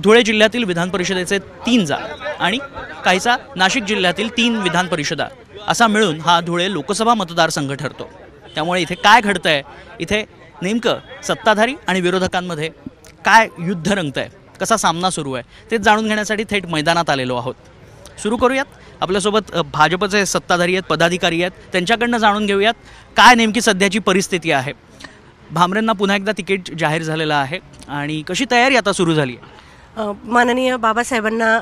धुळे जिल्ह्यातील विधान परिषदेचे 3 जागा आणि काहीसा नाशिक जिल्ह्यातील 3 विधान परिषदा असा मिळून हा धुळे लोकसभा मतदारसंघ ठरतो। त्यामुळे इथे काय घडतंय, इथे नेमकं सत्ताधारी आणि विरोधकांमध्ये काय युद्ध रंगतंय, कसा सामना सुरू आहे ते जाणून घेण्यासाठी थेट मैदानात आलेलो आहोत। सुरू करूयात। आपल्यासोबत भाजपचे सत्ताधारी आहेत, पदाधिकारी आहेत, त्यांच्याकडनं जाणून घेऊयात काय नेमकी सध्याची परिस्थिती आहे। भामरेंना पुन्हा एकदा तिकीट जाहीर झालेलं आहे आणि कशी तयारी आता सुरू झाली आहे? माननीय बाबासाहेबांना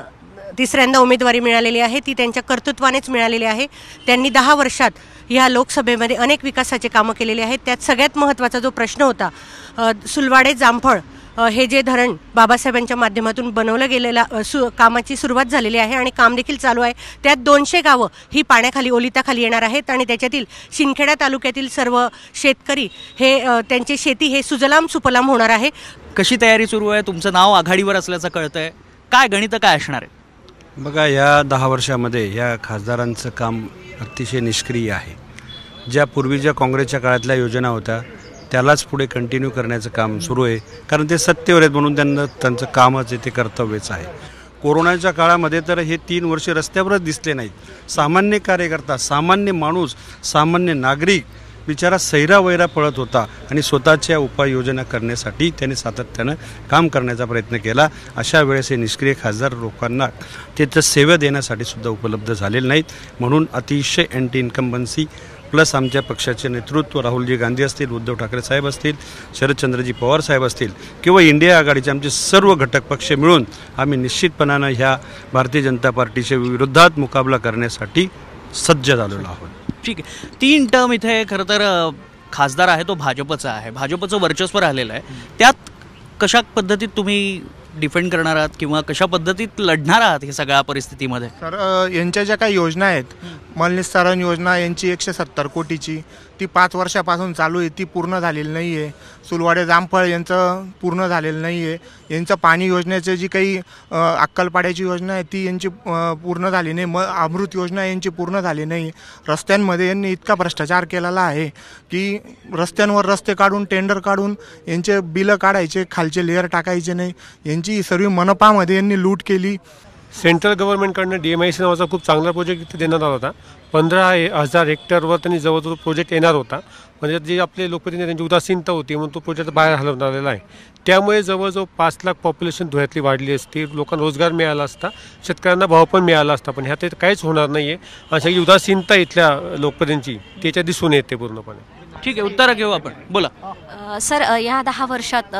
तिसऱ्यांदा उमेदवारी मिळालेली आहे, ती त्यांच्या कर्तृत्वानेच मिळालेली आहे। त्यांनी 10 वर्षात ह्या लोकसभेमध्ये अनेक विकासाचे कामं केलेले आहेत। त्यात सगळ्यात महत्त्वाचा जो प्रश्न होता, सुलवाडे जामफळ हे जे धरण बाबासाहेबांच्या माध्यमातून बनवलं गेलेला कामाची सुरुवात झालेली आहे आणि काम देखील चालू आहे। त्यात 200 गावं ही पाण्याखाली ओलिताखाली येणार आहेत आणि त्याच्यातील शिंदखेडा तालुक्यातील सर्व शेतकरी हे त्यांची शेती हे सुजलाम सुफलाम होणार आहे। कशी तयारी सुरू आहे? तुमचं नाव आघाडीवर असल्याचं कळतंय, काय गणित काय असणार आहे? बघा, या 10 वर्षामध्ये या खासदारांचं काम अतिशय निष्क्रिय आहे। ज्या पूर्वीच्या काँग्रेसच्या काळातल्या योजना होत्या त्यालाच पुढे कंटिन्यू करण्याचं काम सुरू आहे, कारण ते सत्तेवर आहेत म्हणून त्यांचं कामच ते कर्तव्यच आहे। कोरोनाच्या काळामध्ये तर हे 3 वर्ष रस्त्यावरच दिसले नाहीत। सामान्य कार्यकर्ता, सामान्य माणूस, सामान्य नागरिक बिचारा सैरावैरा पळत होता आणि स्वतःच्या उपाययोजना करण्यासाठी त्याने सातत्यानं काम करण्याचा प्रयत्न केला। अशा वेळेस हे निष्क्रिय खासदार लोकांना त्याचं सेवा देण्यासाठी सुद्धा उपलब्ध झालेले नाहीत। म्हणून अतिशय अँटी इन्कम्बन्सी प्लस आमच्या पक्षाचे नेतृत्व राहुलजी गांधी असतील, उद्धव ठाकरे साहेब असतील, शरदचंद्रजी पवार साहेब असतील किंवा इंडिया आघाडीचे आमचे सर्व घटक पक्ष मिळून आम्ही निश्चितपणानं ह्या भारतीय जनता पार्टीच्या विरोधात मुकाबला करण्यासाठी सज्ज झालेलो आहोत। ठीक आहे, 3 टर्म इथे खरं तर खासदार आहे तो भाजपचा आहे, भाजपचं वर्चस्व राहिलेलं आहे। त्यात कशा पद्धतीत तुम्ही डिफेंड करणार आहात किंवा कशा पद्धतीत लढणार आहात हे सगळ्या परिस्थितीमध्ये? सर, यांच्या ज्या काही योजना आहेत, मलनिस्सारण योजना यांची 170 कोटीची, ती 5 वर्षापासून चालू आहे, ती पूर्ण झालेली नाही आहे। सुलवाडे जामफळ यांचं पूर्ण झालेलं नाही आहे। यांचं पाणी योजनेची जी काही अक्कलपाड्याची योजना आहे ती यांची पूर्ण झाली नाही। अमृत योजना यांची पूर्ण झाली नाही। रस्त्यांमध्ये यांनी इतका भ्रष्टाचार केलेला आहे की रस्त्यांवर रस्ते काढून टेंडर काढून यांचे बिलं काढायचे, खालचे लेअर टाकायचे नाही। यांची सर्व मनपामध्ये यांनी लूट केली। सेंट्रल गव्हर्नमेंटकडनं DMIC नावाचा खूप चांगला प्रोजेक्ट इथे देण्यात आला होता। 15,000 हेक्टरवर त्यांनी जवळजवळ प्रोजेक्ट येणार होता, म्हणजे जे आपले लोकप्रतिनिधी त्यांची उदासीनता होती म्हणून तो प्रोजेक्ट बाहेर हलवण्यात आलेला आहे। त्यामुळे जवळजवळ 5 लाख पॉप्युलेशन धुळ्यातली वाढली असती, लोकांना रोजगार मिळाला असता, शेतकऱ्यांना भाव पण मिळाला असता, पण ह्यात काहीच होणार नाही आहे आणि सगळी उदासीनता इथल्या लोकप्रतिनिधींची त्याच्या दिसून येते पूर्णपणे। ठीक आहे, उत्तर घेऊ आपण, बोला। सर, या 10 वर्षात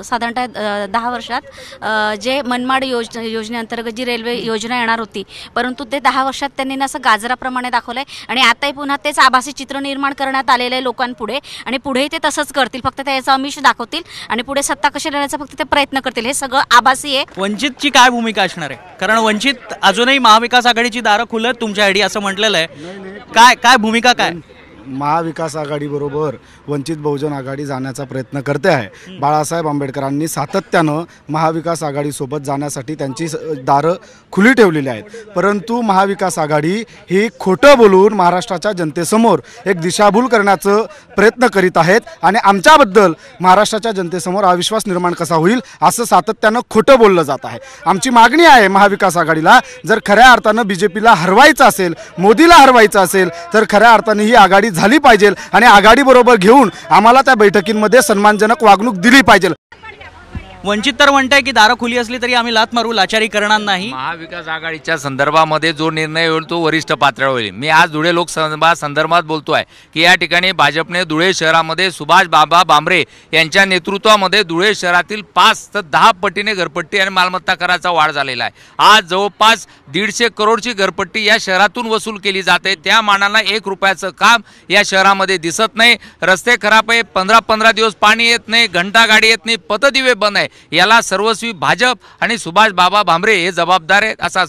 साधारणतः 10 वर्षात जे मनमाड योजनेअंतर्गत जी रेल्वे योजना येणार होती, परंतु ते 10 वर्षात त्यांनी असं गाजराप्रमाणे दाखवलं आहे आणि आताही पुन्हा तेच आभासी चित्र निर्माण करण्यात आलेलं आहे लोकांपुढे आणि पुढेही ते तसंच करतील, फक्त त्याचं आमिष दाखवतील आणि पुढे सत्ता कशी देण्याचा फक्त ते प्रयत्न करतील। हे सगळं आभासी आहे। वंचितची काय भूमिका असणार आहे? कारण वंचित अजूनही महाविकास आघाडीची दारं खुलं आहेत तुमच्यासाठी असं म्हटलेलं आहे, काय भूमिका काय? महाविकास आघाडीबरोबर वंचित बहुजन आघाडी जाण्याचा प्रयत्न करते आहे। बाळासाहेब आंबेडकरांनी सातत्यानं महाविकास आघाडीसोबत जाण्यासाठी त्यांची दारं खुली ठेवलेली आहेत, परंतु महाविकास आघाडी ही खोटं बोलून महाराष्ट्राच्या जनतेसमोर एक दिशाभूल करण्याचं प्रयत्न करीत आहेत आणि आमच्याबद्दल महाराष्ट्राच्या जनतेसमोर अविश्वास निर्माण कसा होईल असं सातत्यानं खोटं बोललं जात आहे। आमची मागणी आहे महाविकास आघाडीला, जर खऱ्या अर्थानं BJPला हरवायचं असेल, मोदीला हरवायचं असेल तर खऱ्या अर्थानं ही आघाडी झाली पाहिजे आणि आघाडी बरोबर घेऊन आम्हाला त्या बैठकींमध्ये सन्मानजनक वागणूक दिली पाहिजे। वंचित तर म्हणताय की दारं खुली असली तरी आम्ही लात मारू, लाचारी करणार नाही। महाविकास आघाडीच्या संदर्भामध्ये जो निर्णय होईल तो वरिष्ठ पातळीवर होईल। मी आज धुळे लोकसभा संदर्भात बोलतोय की या ठिकाणी भाजपने धुळे शहरामध्ये सुभाष बाबा भामरे यांच्या नेतृत्वामध्ये धुळे शहरातील 5 ते 10 पटीने घरपट्टी आणि मालमत्ता कराचा वाढ झालेला आहे। आज जवळपास 150 करोडची घरपट्टी या शहरातून वसूल केली जाते, त्या मानाला 1 रुपयाचं काम या शहरामध्ये दिसत नाही। रस्ते खराब आहे, 15-15 दिवस पाणी येत नाही, घंटा गाडी येत नाही, पथदिवे बंद आहे। याला सर्वस्वी भाजप आणि सुभाष बाबा भामरे हे जबाबदार आहेत असा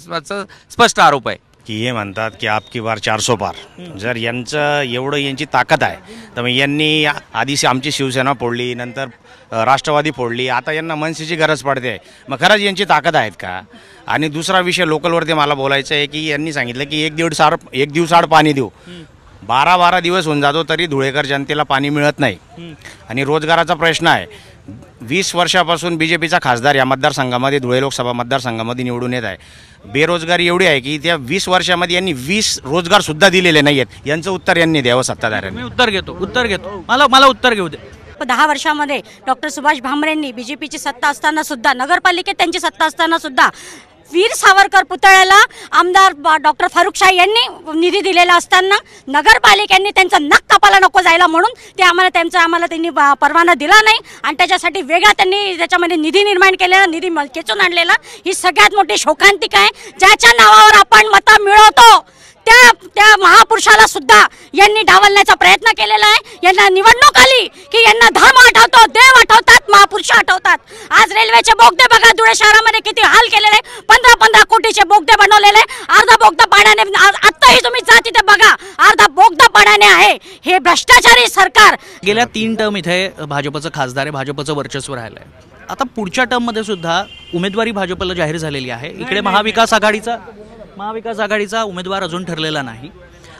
स्पष्ट आरोप आहे। की हे म्हणतात की आपकी बार 400 पार, जर यांचं एवढं यांची ताकद आहे तर मग यांनी आधी आमची शिवसेना फोडली, नंतर राष्ट्रवादी फोडली, आता यांना मनसेची गरज पडते, मग खरंच यांची ताकद आहेत का? आणि दुसरा विषय लोकलवरती मला बोलायचं आहे की यांनी सांगितलं की एक दिवसाआड पाणी देऊ, 12 दिवस होऊन जातो तरी धुळेकर जनतेला पाणी मिळत नाही. आणि रोजगाराचा प्रश्न आहे. 20 वर्षापासून BJPचा खासदार या मतदारसंघामध्ये धुळे लोकसभा मतदारसंघामध्ये निवडून येत आहे. बेरोजगारी एवढी आहे की त्या 20 वर्षामध्ये यांनी 20 रोजगार सुद्धा दिलेले नाही आहेत. यांचं उत्तर यांनी द्यावं सत्ताधाऱ्यांनी. मी उत्तर घेतो मला उत्तर घेऊ दे. 10 वर्षामध्ये डॉक्टर सुभाष भामरेंनी BJPची सत्ता असताना सुद्धा, नगरपालिकेत त्यांची सत्ता असताना सुद्धा वीर सावरकर पुतळ्याला आमदार डॉक्टर फारुख शाह यांनी निधी दिलेला असताना नगरपालिकेने त्यांचं नख कापायला नको जायला म्हणून ते आम्हाला त्यांनी परवाना दिला नाही आणि त्याच्यासाठी वेगळा त्यांनी त्याच्यामध्ये निधी निर्माण केलेला, निधी खेचून आणलेला. ही सगळ्यात मोठी शोकांतिका आहे. ज्याच्या नावावर आपण मतं मिळवतो त्या महापुरुषाला सुद्धा यांनी डावलण्याचा प्रयत्न केलेला आहे. यांना निवडणूक आली की यांना धर्म आठवतो, देव आठवतात, महापुरुष आठवतात. आज रेल्वेचे बोगदे बघा, धुळे शहरामध्ये किती हाल केलेले. 15 कोटीचे बोगदे बनवलेले. अर्धा बोगदा पाण्याने, आत्ताही तुम्ही जा तिथे बघा, अर्धा बोगदा पाण्याने आहे. हे भ्रष्टाचारी सरकार. गेल्या 3 टर्म इथे भाजपचं खासदार आहे, भाजपचं वर्चस्व राहिलं आहे. आता पुढच्या टर्ममध्ये सुद्धा उमेदवारी भाजपला जाहीर झालेली आहे. इकडे महाविकास आघाडीचा उमेदवार अजून ठरलेला नाही.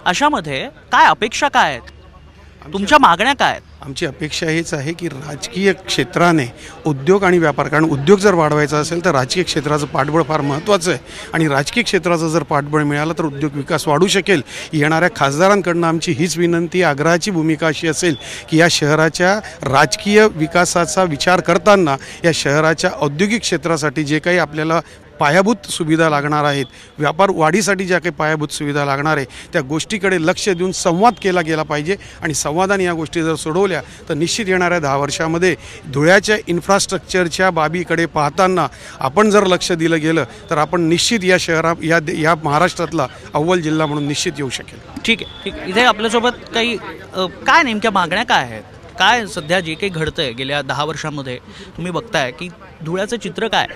अशामध्ये काय अपेक्षा काय आहेत, तुमच्या मागण्या काय आहेत? आमची अपेक्षा हीच आहे की राजकीय क्षेत्राने उद्योग आणि व्यापार, कारण उद्योग जर वाढवायचा असेल तर राजकीय क्षेत्राचं पाठबळ फार महत्त्वाचं आहे. आणि राजकीय क्षेत्राचं जर पाठबळ मिळालं तर उद्योग विकास वाढू शकेल. येणाऱ्या खासदारांकडून आमची हीच विनंती, आग्रहाची भूमिका अशी असेल की या शहराच्या राजकीय विकासाचा विचार करताना या शहराच्या औद्योगिक क्षेत्रासाठी जे काही आपल्याला पायाभूत सुविधा लागणार आहेत, व्यापार वाढीसाठी ज्या काही पायाभूत सुविधा लागणार आहे, त्या गोष्टीकडे लक्ष देऊन संवाद केला गेला पाहिजे. आणि संवादाने या गोष्टी जर सोडवल्या तर निश्चित येणाऱ्या 10 वर्षामध्ये धुळ्याच्या इन्फ्रास्ट्रक्चरच्या बाबीकडे पाहताना आपण जर लक्ष दिलं गेलं तर आपण निश्चित या या महाराष्ट्रातला अव्वल जिल्हा म्हणून निश्चित येऊ शकेल. ठीक आहे. इथे आपल्यासोबत काही काय नेमक्या मागण्या काय आहेत, काय सध्या जे काही घडतंय गेल्या 10 वर्षांमध्ये तुम्ही बघताय की धुळ्याचं चित्र काय?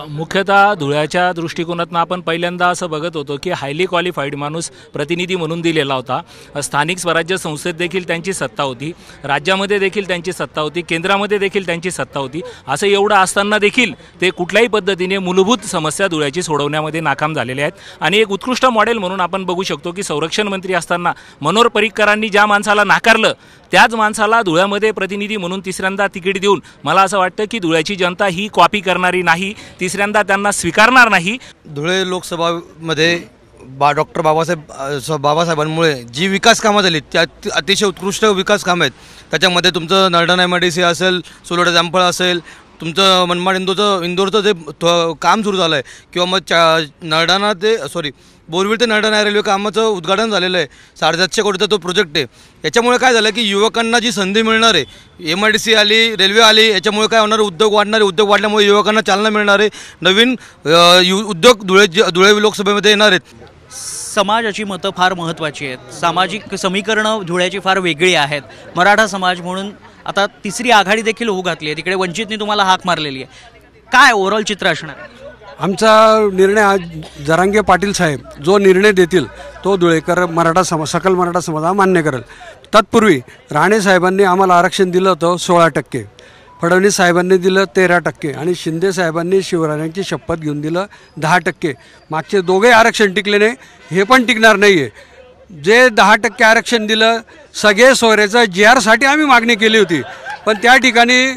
मुख्यतः धुळ्याच्या दृष्टिकोनातून आपण पहिल्यांदा असं बघत होतो की हायली क्वालिफाईड माणूस प्रतिनिधी म्हणून दिलेला होता. स्थानिक स्वराज्य संस्थेत देखील त्यांची सत्ता होती, राज्यामध्ये देखील त्यांची सत्ता होती, केंद्रामध्ये देखील त्यांची सत्ता होती. असं एवढं असताना देखील ते कुठल्याही पद्धतीने मूलभूत समस्या धुळ्याची सोडवण्यामध्ये नाकाम झालेले आहेत. आणि एक उत्कृष्ट मॉडेल म्हणून आपण बघू शकतो की संरक्षण मंत्री असताना मनोहर पर्रिकरांनी ज्या माणसाला नाकारलं त्याच माणसाला धुळ्यामध्ये प्रतिनिधी म्हणून तिसऱ्यांदा तिकीट देऊन मला असं वाटतं की धुळ्याची जनता ही कॉपी करणारी नाही, तिसऱ्यांदा त्यांना स्वीकारणार नाही. धुळे लोकसभामध्ये डॉक्टर बाबासाहेबांमुळे जी विकास कामं झाली त्या अतिशय उत्कृष्ट विकास कामं आहेत. त्याच्यामध्ये तुमचं नरडण MIDC असेल, सोलोडा जामफळ असेल, तुमचं मनमाड इंदोरचं जे काम सुरू झालं आहे, किंवा मग बोरविल ते नरडाणा रेल्वे कामाचं उद्घाटन झालेलं आहे. 750 कोटीचा तो प्रोजेक्ट आहे. याच्यामुळे काय झालं की युवकांना जी संधी मिळणार आहे, MIDC आली, रेल्वे आली, याच्यामुळे काय होणार, उद्योग वाढणारे, उद्योग वाढल्यामुळे युवकांना चालना मिळणार आहे, नवीन उद्योग धुळे लोकसभेमध्ये येणार आहेत. समाजाची मतं फार महत्त्वाची आहेत. सामाजिक समीकरणं धुळ्याची फार वेगळी आहेत. मराठा समाज म्हणून आता तिसरी आघाडी देखील होऊ घातली आहे. तिकडे वंचितने तुम्हाला हाक मारलेली आहे. काय ओव्हरऑल चित्र असणार आहे? आमचा निर्णय आज जरांगे पाटील साहेब जो निर्णय देतील तो धुळेकर सकल मराठा समाज मान्य करेल. तत्पूर्वी राणे साहेबांनी आम्हाला आरक्षण दिलं होतं 16%, फडणवीस साहेबांनी दिलं 13% आणि शिंदे साहेबांनी शिवरायांची शपथ घेऊन दिलं 10%. मागचे दोघे आरक्षण टिकले नाही, हे पण टिकणार नाही आहे. जे 10% आरक्षण दिलं, सगळे सोयऱ्याचं GR साठी आम्ही मागणी केली होती, पण त्या ठिकाणी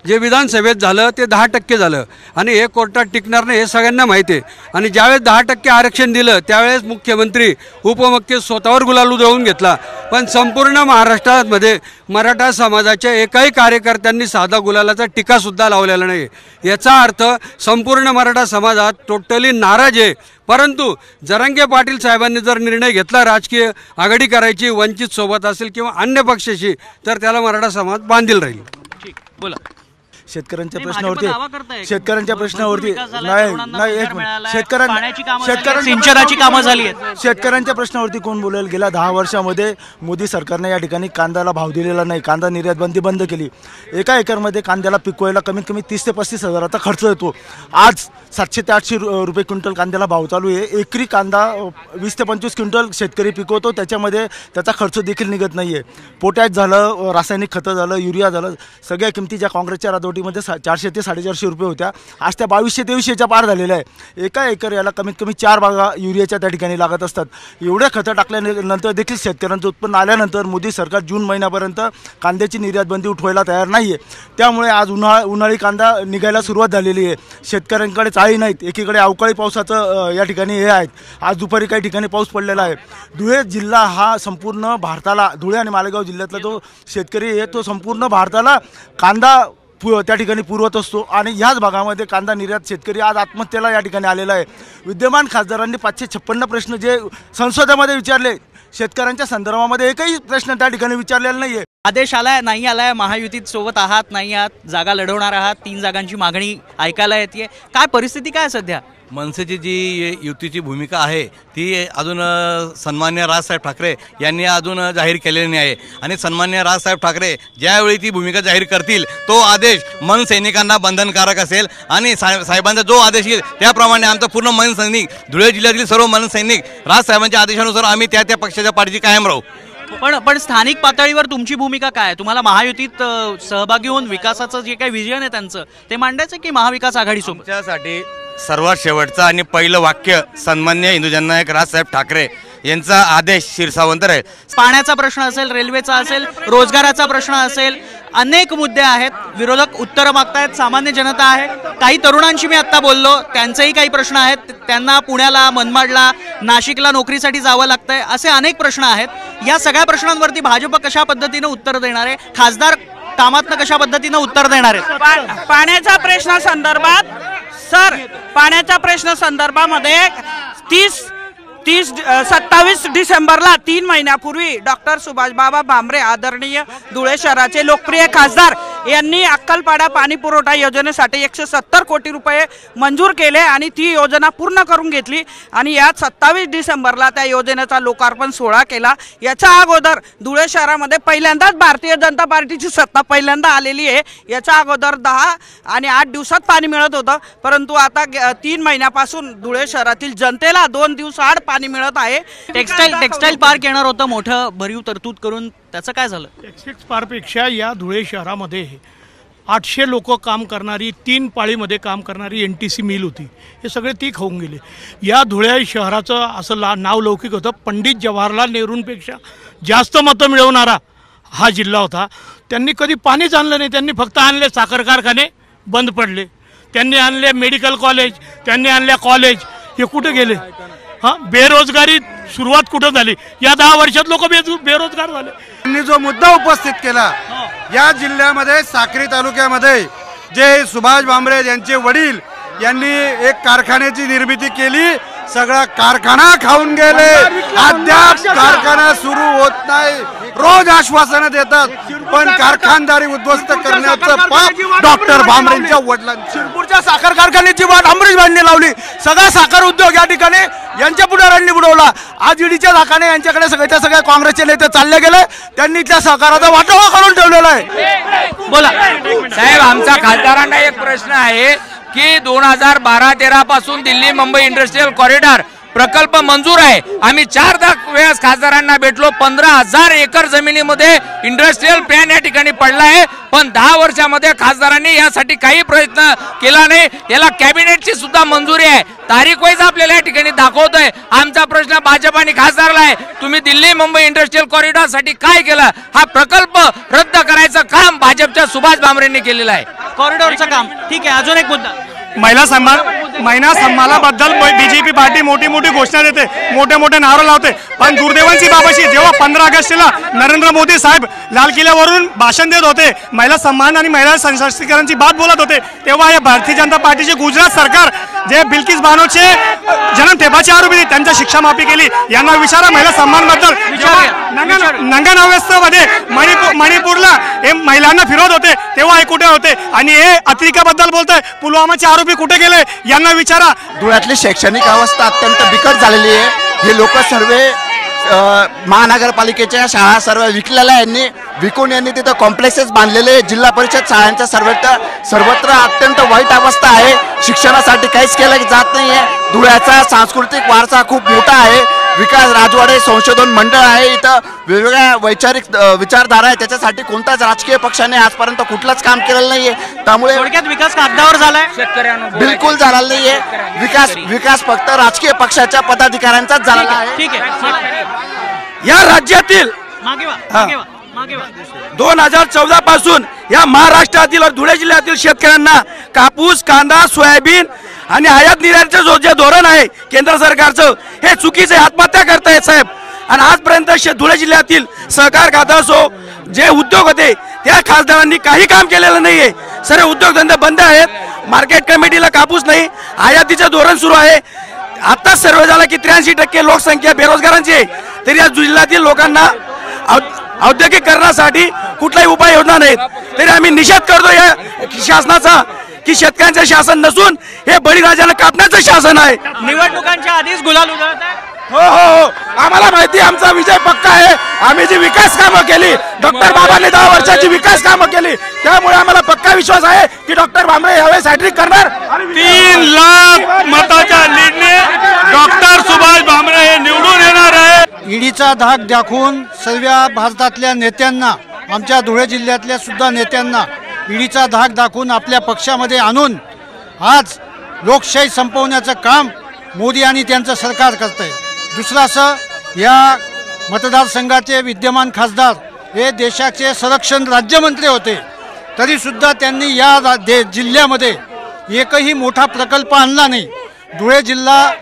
जे विधानसभेत झालं ते 10% झालं आणि हे कोर्टात टिकणार नाही हे सगळ्यांना माहिती आहे. आणि ज्यावेळेस 10% आरक्षण दिलं त्यावेळेस मुख्यमंत्री उपमुख्यमंत्री स्वतःवर गुलाल उधळून घेतला, पण संपूर्ण महाराष्ट्रामध्ये मराठा समाजाच्या एकाही कार्यकर्त्यांनी साधा गुलालाचा टीकासुद्धा लावलेला नाही. याचा अर्थ संपूर्ण मराठा समाजात टोटली नाराज आहे. परंतु जरांगे पाटील साहेबांनी जर निर्णय घेतला राजकीय आघाडी करायची वंचित सोबत असेल किंवा अन्य पक्षाशी, तर त्याला मराठा समाज बांधील राहील. ठीक, बोला. शेतकऱ्यांच्या प्रश्नावरती शेतकऱ्यांच्या प्रश्नावरती कोण बोलेल? गेल्या 10 वर्षामध्ये मोदी सरकारने या ठिकाणी कांद्याला भाव दिलेला नाही, कांदा निर्यात बंदी बंद केली. एका एकरमध्ये कांद्याला पिकवायला कमीत कमी 30 ते 35 हजाराचा खर्च येतो. आज 700 ते 800 रुपये क्विंटल कांद्याला भाव चालू आहे. एकरी कांदा 20 ते 25 क्विंटल शेतकरी पिकवतो, त्याच्यामध्ये त्याचा खर्च देखील निघत नाही आहे. पोटॅश झालं, रासायनिक खतं झालं, युरिया झालं, सगळ्या किमती ज्या काँग्रेसच्या राजवटीत कोटीमध्ये 400 ते 450 रुपये होत्या, आज त्या 2200-2300च्या पार झालेल्या आहे. एका एकर याला कमीत कमी 4 बागा युरियाच्या त्या ठिकाणी लागत असतात. एवढ्या खतं टाकल्यानंतर देखील शेतकऱ्यांचं उत्पन्न आल्यानंतर मोदी सरकार जून महिन्यापर्यंत कांद्याची निर्यात बंदी उठवायला तयार नाही आहे. त्यामुळे आज उन्हाळी कांदा निघायला सुरुवात झालेली आहे. शेतकऱ्यांकडे चाळी नाहीत, एकीकडे अवकाळी पावसाचं या ठिकाणी हे आहेत. आज दुपारी काही ठिकाणी पाऊस पडलेला आहे. धुळे जिल्हा हा संपूर्ण भारताला, धुळे आणि मालेगाव जिल्ह्यातला जो शेतकरी आहे तो संपूर्ण भारताला कांदा त्या ठिकाणी पुरवत असतो आणि ह्याच भागामध्ये कांदा निर्यात शेतकरी आज आत्महत्येला या ठिकाणी आलेला आहे. विद्यमान खासदारांनी 556 प्रश्न जे संसदेमध्ये विचारले, शेतकऱ्यांच्या संदर्भामध्ये एकही प्रश्न त्या ठिकाणी विचारलेला नाही आहे. आदेश आलाय नाही आलाय, महायुतीत सोबत आहात नाही आहात, जागा लढवणार आहात, 3 जागांची मागणी ऐकायला येते, काय परिस्थिती काय सध्या? मनसेची जी युतीची भूमिका आहे ती अजून सन्मान्य राजसाहेब ठाकरे यांनी अजून जाहीर केलेली नाही आहे आणि सन्मान्य राजसाहेब ठाकरे ज्यावेळी ती भूमिका जाहीर करतील तो आदेश मन सैनिकांना बंधनकारक असेल आणि साहेबांचा जो आदेश येईल त्याप्रमाणे आमचा पूर्ण मन सैनिक, धुळे जिल्ह्यातील सर्व मन सैनिक राजसाहेबांच्या आदेशानुसार आम्ही त्या पक्षाच्या पाठीशी कायम राहू. पण स्थानिक पातळीवर तुमची भूमिका काय? तुम्हाला महायुतीत सहभागी होऊन विकासाचं जे काही विजन आहे त्यांचं ते मांडायचं की महाविकास आघाडीसोबत? तुमच्यासाठी सर्वात शेवटचं आणि पहिलं वाक्य सन्मान्य हिंदू जननायक राजसाहेब ठाकरे यांचा आदेश शिरसावंतर आहे. पाण्याचा प्रश्न असेल, रेल्वेचा असेल, रोजगाराचा प्रश्न असेल, अनेक मुद्दे आहेत. विरोधक उत्तरं मागतायत, सामान्य जनता आहे. काही तरुणांशी मी आत्ता बोललो, त्यांचेही काही प्रश्न आहेत. त्यांना पुण्याला, मनमाडला, नाशिकला नोकरीसाठी जावं लागतंय, असे अनेक प्रश्न आहेत. या सगळ्या प्रश्नांवरती भाजप कशा पद्धतीनं उत्तर देणार आहे? खासदार कामातनं कशा पद्धतीनं उत्तर देणार आहे? पाण्याच्या प्रश्न संदर्भामध्ये 27 डिसेंबरला 3 महिन्यापूर्वी डॉक्टर सुभाषबाबा भामरे आदरणीय धुळे शहराचे लोकप्रिय खासदार यांनी अक्कलपाडा पाणी पुरवठा योजनेसाठी 170 कोटी रुपये मंजूर केले आणि ती योजना पूर्ण करून घेतली आणि यात 27 डिसेंबरला त्या योजनेचा लोकार्पण सोहळा केला. याच्या अगोदर धुळे शहरामध्ये पहिल्यांदाच भारतीय जनता पार्टीची सत्ता पहिल्यांदा आलेली आहे. याच्या अगोदर 10 आणि 8 दिवसात पाणी मिळत होतं, परंतु आता 3 महिन्यापासून धुळे शहरातील जनतेला 2 दिवस आड पाणी मिळत आहे. टेक्सटाईल पार्क येणार होतं मोठं भरीव तरतूद करून, त्याचं काय झालं? टेक्सटाईल पार्कपेक्षा या धुळे शहरामध्ये 800 लोक काम करणारी 3 पाळीमध्ये काम करणारी NTC मिल होती. हे सगळे ती खाऊन गेले. या धुळे शहराचं असं नाव लौकिक होतं, पंडित जवाहरलाल नेहरूंपेक्षा जास्त मतं मिळवणारा हा जिल्हा होता. त्यांनी कधी पाणीच आणलं नाही. त्यांनी फक्त आणले साखर कारखाने, बंद पडले. त्यांनी आणले मेडिकल कॉलेज, त्यांनी आणले कॉलेज, हे कुठे गेले? बेरोजगारी सुरुवात कुठं झाली? या 10 वर्षात लोक बेरोजगार झाले. त्यांनी जो मुद्दा उपस्थित केला, या जिल्ह्यामध्ये साक्री तालुक्यामध्ये जे सुभाष भामरे यांचे वडील यांनी एक कारखान्याची निर्मिती केली, सगळा कारखाना खाऊन गेले. अद्याप कारखाना सुरू होत नाही. रोज आश्वासनं देतात पण कारखानदारी उद्ध्वस्त करण्याचं पाप डॉक्टर भामरेंच्या वडिलांचं. शिरपूरच्या साखर कारखान्याची वाट अमरीशभाईंनी लावली. सगळा साखर उद्योग या ठिकाणी यांच्या पुढाऱ्यांनी बुडवला. आज ईडीच्या धाकाने यांच्याकडे सगळ्या काँग्रेसचे नेते चालले गेले. त्यांनी त्या सहकाराचा वाटोळा करून ठेवलेला आहे. बोला साहेब, आमचा खासदारांना एक प्रश्न आहे की 2012-13 पासून दिल्ली मुंबई इंडस्ट्रियल कॉरिडॉर प्रकल्प मंजूर आहे. आम्ही 4दा वेळेस खासदारांना भेटलो. 15,000 एकर जमिनीमध्ये इंडस्ट्रियल प्लॅन या ठिकाणी पडला आहे, पण 10 वर्षामध्ये खासदारांनी यासाठी काही प्रयत्न केला नाही. याला कॅबिनेटची सुद्धा मंजुरी आहे. तारीख वाईज आपल्याला या ठिकाणी दाखवतोय. आमचा प्रश्न भाजप आणि खासदाराला आहे, तुम्ही दिल्ली मुंबई इंडस्ट्रियल कॉरिडॉर साठी काय केलं? हा प्रकल्प रद्द करायचं काम भाजपच्या सुभाष भामरेंनी केलेलं आहे. कॉरिडॉरचं काम ठीक आहे. अजून एक मुद्दा, महिला सन्मानाबद्दल बीजेपी पार्टी मोठी मोठी घोषणा देते, मोठे मोठे नारे लावते, पण दुर्दैवाची बाबाशी जेव्हा 15 ऑगस्टला नरेंद्र मोदी साहेब लाल किल्ल्यावरून भाषण देत होते, महिला सन्मान आणि महिला सशक्तीकरणाची बात बोलत होते, तेव्हा या भारतीय जनता पार्टीचे गुजरात सरकार जे बिल्किस बानोचे जन्मठेपाचे आरोपी त्यांच्या शिक्षा माफी केली. यांना विचारा महिला सन्मानबद्दल. नंगन अवस्थेमध्ये मणिपूरला हे महिलांना फिरवत होते तेव्हा हे कुठे होते? आणि हे अतिरेकाबद्दल बोलतोय, पुलवामाचे आरोपी कुठे गेले? यांना विचारा. धुळ्यातली शैक्षणिक अवस्था अत्यंत बिकट झालेली आहे. हे लोक सर्व महानगरपालिकेच्या शाळा सर्व विकलेल्या यांनी विकून यांनी तिथं कॉम्प्लेक्सेस बांधलेले. जिल्हा परिषद शाळांच्या सर्वत्र अत्यंत वाईट अवस्था आहे. शिक्षणासाठी काहीच केलं जात नाही आहे. धुळ्याचा सांस्कृतिक वारसा खूप मोठा आहे. विकास राजवाडे संशोधन मंडळ आहे, इथं वेगवेगळ्या वैचारिक विचारधारा आहे, त्याच्यासाठी कोणताच राजकीय पक्षाने आजपर्यंत कुठलंच काम केलेलं नाहीये. त्यामुळे थोडक्यात विकास कागदावर झालाय, शेतकऱ्यांना बिलकुल झालेला नाहीये. विकास फक्त राजकीय पक्षाच्या पदाधिकाऱ्यांचाच झालेला आहे. ठीक आहे. या राज्यातील 2014 पासून या महाराष्ट्रातील और धुळे जिल्ह्यातील शेतकऱ्यांना कापूस, कांदा, सोयाबीन आणि आयात निर्यातीचं जे धोरण आहे केंद्र सरकारचं, हे चुकीचे आत्महत्या करतायत साहेब. आणि आजपर्यंत धुळे जिल्ह्यातील सहकार खातं असो, जे उद्योग होते त्या खासदारांनी काही काम केलेलं नाहीये. सर्व उद्योगधंदे बंद आहेत. मार्केट कमिटीला कापूस नाही, आयातीचं धोरण सुरू आहे. आत्ताच सर्वे झाला की 83% लोकसंख्या बेरोजगारांची आहे. तरी या जिल्ह्यातील लोकांना औद्योगिकरणासाठी कुठलाही उपाययोजना नाहीत. तरी आम्ही निषेध करतो या शासनाचा की शेतकऱ्यांचं शासन नसून हे बळीराजाला कापण्याचं शासन आहे. निवडणुकांच्या आधीच गुलाल उधळत आहे. हो हो हो, आम्हाला माहिती आमचा विजय पक्का आहे. आम्ही जी विकास कामं केली, डॉक्टर बाबांनी 10 वर्षाची विकास कामं केली, त्यामुळे आम्हाला पक्का विश्वास आहे की डॉक्टर भामरे यावेळेस हॅट्रिक करणार. 3 लाख मताच्या लीडने डॉक्टर सुभाष भामरे हे निवडून येणार आहे. ईडीचा धाक दाखवून सर्व भारतातल्या नेत्यांना, आमच्या धुळे जिल्ह्यातल्या सुद्धा नेत्यांना ईडीचा धाक दाखवून आपल्या पक्षामध्ये आणून आज लोकशाही संपवण्याचं काम मोदी आणि त्यांचं सरकार करत आहे. दुसरं असं, या मतदारसंघाचे विद्यमान खासदार हे देशाचे संरक्षण राज्यमंत्री होते, तरीसुद्धा त्यांनी या जिल्ह्यामध्ये एकही मोठा प्रकल्प आणला नाही. धुळे जिल्हा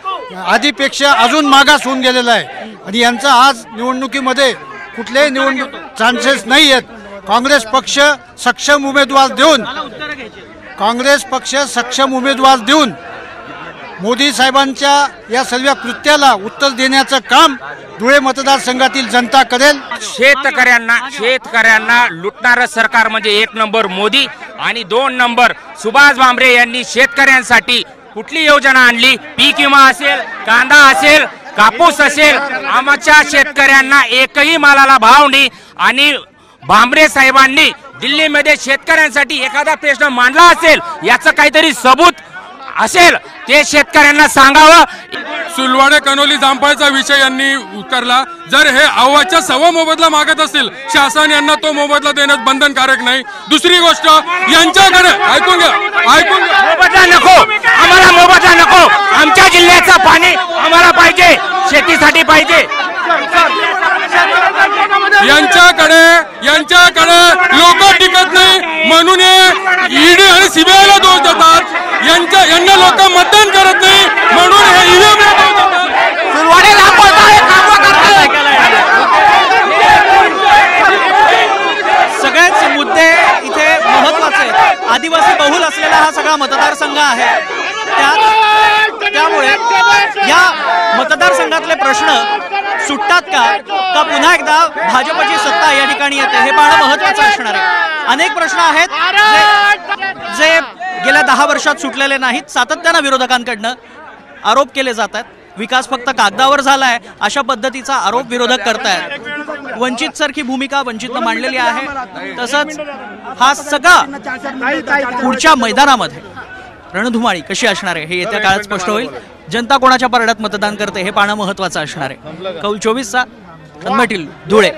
आधीपेक्षा अजून मागास होऊन गेलेला आहे आणि यांचा आज निवडणुकीमध्ये कुठलेही निवडणूक चान्सेस नाही आहेत. काँग्रेस पक्ष सक्षम उमेदवार देऊन मोदी साहेबांच्या या सर्व कृत्याला उत्तर देण्याचं काम धुळे मतदारसंघातील जनता करेल. शेतकऱ्यांना लुटणारं सरकार म्हणजे 1 नंबर मोदी आणि 2 नंबर सुभाष भामरे यांनी शेतकऱ्यांसाठी कुठली योजना आणली? पीक विमा असेल, कांदा असेल, कापूस असेल, आमच्या शेतकऱ्यांना एकही मालाला भाव नाही. आणि भामरे साहेबांनी दिल्लीमध्ये शेतकऱ्यांसाठी एखादा प्रश्न मांडला असेल, याचं काहीतरी सबूत असेल ते शेतकऱ्यांना सांगावं. सुलवाडे कनोली जामफळचा विषय यांनी उतरला. जर हे अव्वाच्या 1.25 मोबदला मागत असतील, शासन यांना तो मोबदला देणं बंधनकारक नाही. दुसरी गोष्ट, यांच्याकडे ऐकून घ्या, मोबदला नको, आम्हाला मोबदला नको. आमच्या जिल्ह्याचं पाणी आम्हाला पाहिजे, शेतीसाठी पाहिजे. यांच्याकडे लोक टिकत नाही म्हणून ईडी आणि सीबीआयला दोष देतात. यांना लोक मतदान करत नाही म्हणून हे ईव्हीएमला दोष देतात. सगळेच मुद्दे इथे महत्वाचे आहेत. आदिवासी बहुल असलेला हा सगळा मतदारसंघ आहे. त्यामुळे या मतदारसंघातले प्रश्न सुटतात का पुन्हा एकदा भाजपची सत्ता या ठिकाणी येते, हे पाहणं महत्वाचं असणार आहे. अनेक प्रश्न आहेत जे गेल्या 10 वर्षात सुटलेले नाहीत. सातत्यानं विरोधकांकडनं आरोप केले जातात. विकास फक्त कागदावर झालाय अशा पद्धतीचा आरोप विरोधक करतायत. वंचित सारखी भूमिका वंचितनं मांडलेली आहे. तसंच हा सगळा पुढच्या मैदानामध्ये रणधुमाळी कशी असणार आहे हे येत्या काळात स्पष्ट होईल. जनता कोणाच्या परड्यात मतदान करते हे पाहणं महत्वाचं असणार आहे. कौल 24चा धुळे.